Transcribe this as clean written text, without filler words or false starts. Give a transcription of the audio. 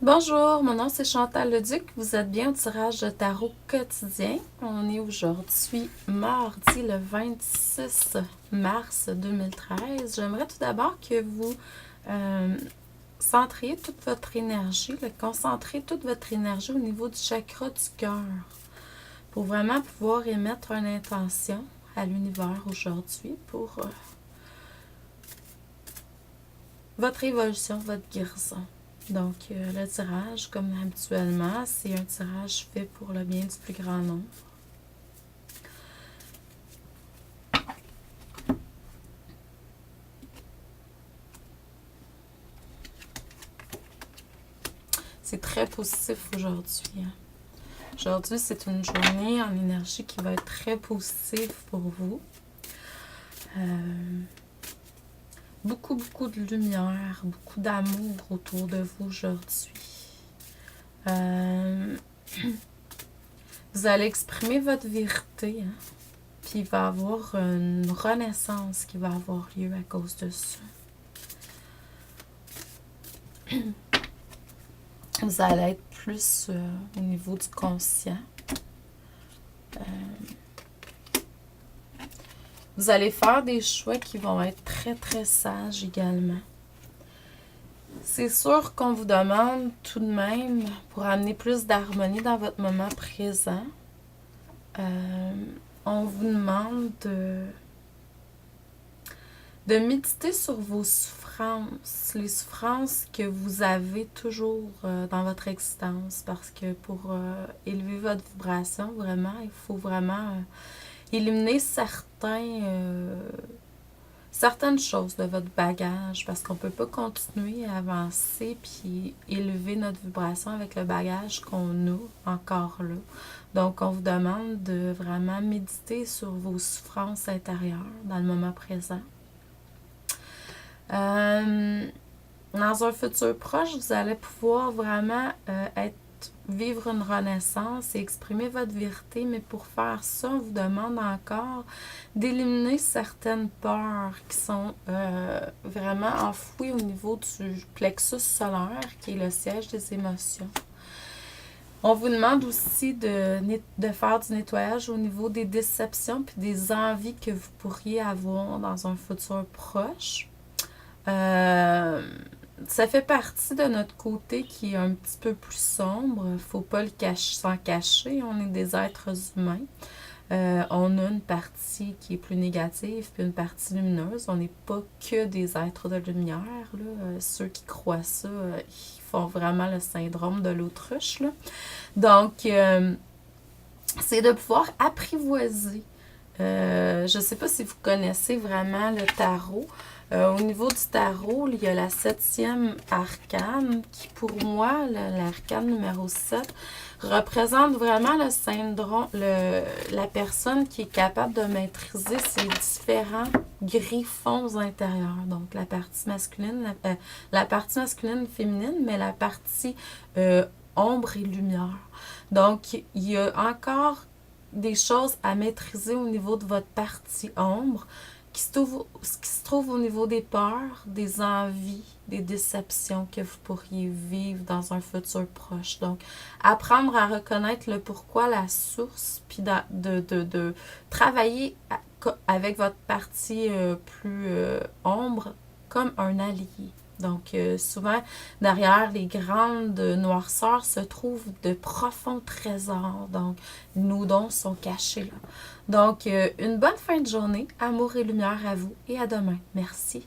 Bonjour, mon nom c'est Chantal Leduc. Vous êtes bien au tirage de tarot quotidien. On est aujourd'hui mardi le 26 mars 2013. J'aimerais tout d'abord que vous centriez toute votre énergie, concentrez toute votre énergie au niveau du chakra du cœur pour vraiment pouvoir émettre une intention à l'univers aujourd'hui pour votre évolution, votre guérison. Donc, le tirage, comme habituellement, c'est un tirage fait pour le bien du plus grand nombre. C'est très positif aujourd'hui. Aujourd'hui, c'est une journée en énergie qui va être très positive pour vous. Beaucoup de lumière, beaucoup d'amour autour de vous aujourd'hui. Vous allez exprimer votre vérité, hein? Puis il va y avoir une renaissance qui va avoir lieu à cause de ça. Vous allez être plus au niveau du conscient. Vous allez faire des choix qui vont être très sages également. C'est sûr qu'on vous demande tout de même, pour amener plus d'harmonie dans votre moment présent, on vous demande de méditer sur vos souffrances, les souffrances que vous avez toujours dans votre existence, parce que pour élever votre vibration, vraiment, il faut vraiment éliminer certaines choses de votre bagage, parce qu'on ne peut pas continuer à avancer puis élever notre vibration avec le bagage qu'on a encore là. Donc, on vous demande de vraiment méditer sur vos souffrances intérieures dans le moment présent. Dans un futur proche, vous allez pouvoir vraiment vivre une renaissance et exprimer votre vérité, mais pour faire ça, on vous demande encore d'éliminer certaines peurs qui sont vraiment enfouies au niveau du plexus solaire, qui est le siège des émotions. On vous demande aussi de faire du nettoyage au niveau des déceptions puis des envies que vous pourriez avoir dans un futur proche. Ça fait partie de notre côté qui est un petit peu plus sombre. Il ne faut pas s'en cacher. On est des êtres humains. On a une partie qui est plus négative puis une partie lumineuse. On n'est pas que des êtres de lumière, là. Ceux qui croient ça, ils font vraiment le syndrome de l'autruche, là. Donc, c'est de pouvoir apprivoiser. Je ne sais pas si vous connaissez vraiment le tarot. Au niveau du tarot, il y a la 7e arcane qui, pour moi, l'arcane numéro 7, représente vraiment le syndrome, la personne qui est capable de maîtriser ses différents griffons intérieurs. Donc, la partie masculine, la partie masculine et féminine, mais la partie ombre et lumière. Donc, il y a encore des choses à maîtriser au niveau de votre partie ombre, qui se trouve au niveau des peurs, des envies, des déceptions que vous pourriez vivre dans un futur proche. Donc, apprendre à reconnaître le pourquoi, la source, puis de travailler avec votre partie plus ombre comme un allié. Donc, souvent, derrière les grandes noirceurs se trouvent de profonds trésors. Donc, nos dons sont cachés là. Donc, une bonne fin de journée. Amour et lumière à vous et à demain. Merci.